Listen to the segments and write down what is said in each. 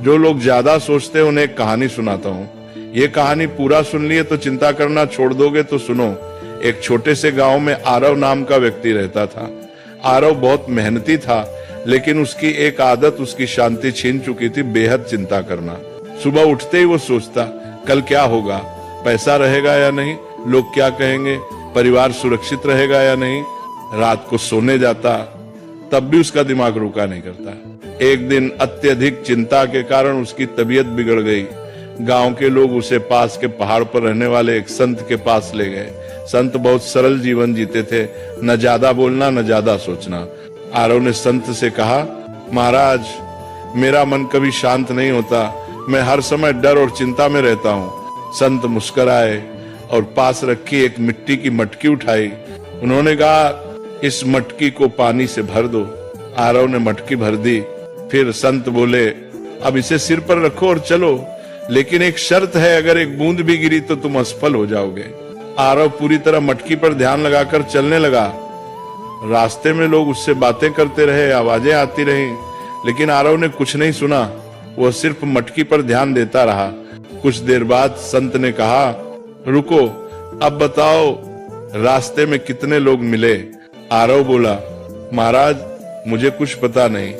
जो लोग ज्यादा सोचते हैं उन्हें एक कहानी सुनाता हूँ। ये कहानी पूरा सुन लिए तो चिंता करना छोड़ दोगे तो सुनो। एक छोटे से गांव में आरव नाम का व्यक्ति रहता था। आरव बहुत मेहनती था, लेकिन उसकी एक आदत उसकी शांति छीन चुकी थी, बेहद चिंता करना। सुबह उठते ही वो सोचता, कल क्या होगा, पैसा रहेगा या नहीं, लोग क्या कहेंगे, परिवार सुरक्षित रहेगा या नहीं। रात को सोने जाता, तब भी उसका दिमाग रुका नहीं करता। एक दिन अत्यधिक चिंता के कारण उसकी तबीयत बिगड़ गई। गांव के लोग उसे पास के पहाड़ पर रहने वाले एक संत के पास ले गए। संत बहुत सरल जीवन जीते थे, न ज्यादा बोलना न ज्यादा सोचना। आरव ने संत से कहा, महाराज, मेरा मन कभी शांत नहीं होता, मैं हर समय डर और चिंता में रहता हूँ। संत मुस्कुराए और पास रखी एक मिट्टी की मटकी उठाई। उन्होंने कहा, इस मटकी को पानी से भर दो। आरव ने मटकी भर दी। फिर संत बोले, अब इसे सिर पर रखो और चलो, लेकिन एक शर्त है, अगर एक बूंद भी गिरी तो तुम असफल हो जाओगे। आरव पूरी तरह मटकी पर ध्यान लगाकर चलने लगा। रास्ते में लोग उससे बातें करते रहे, आवाजें आती रहीं, लेकिन आरव ने कुछ नहीं सुना। वह सिर्फ मटकी पर ध्यान देता रहा। कुछ देर बाद संत ने कहा, रुको, अब बताओ रास्ते में कितने लोग मिले। आरव बोला, महाराज, मुझे कुछ पता नहीं,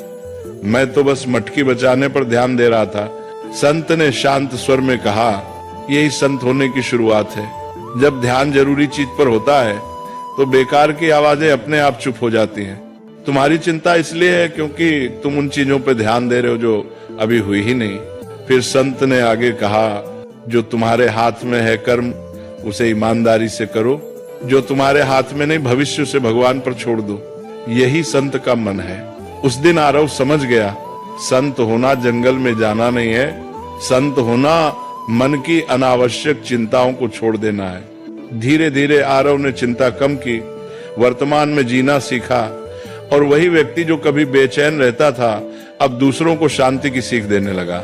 मैं तो बस मटकी बचाने पर ध्यान दे रहा था। संत ने शांत स्वर में कहा, यही संत होने की शुरुआत है। जब ध्यान जरूरी चीज पर होता है तो बेकार की आवाजें अपने आप चुप हो जाती हैं। तुम्हारी चिंता इसलिए है क्योंकि तुम उन चीजों पर ध्यान दे रहे हो जो अभी हुई ही नहीं। फिर संत ने आगे कहा, जो तुम्हारे हाथ में है कर्म, उसे ईमानदारी से करो। जो तुम्हारे हाथ में नहीं, भविष्य से भगवान पर छोड़ दो। यही संत का मन है। उस दिन आरव समझ गया, संत होना जंगल में जाना नहीं है, संत होना मन की अनावश्यक चिंताओं को छोड़ देना है। धीरे धीरे आरव ने चिंता कम की, वर्तमान में जीना सीखा, और वही व्यक्ति जो कभी बेचैन रहता था अब दूसरों को शांति की सीख देने लगा।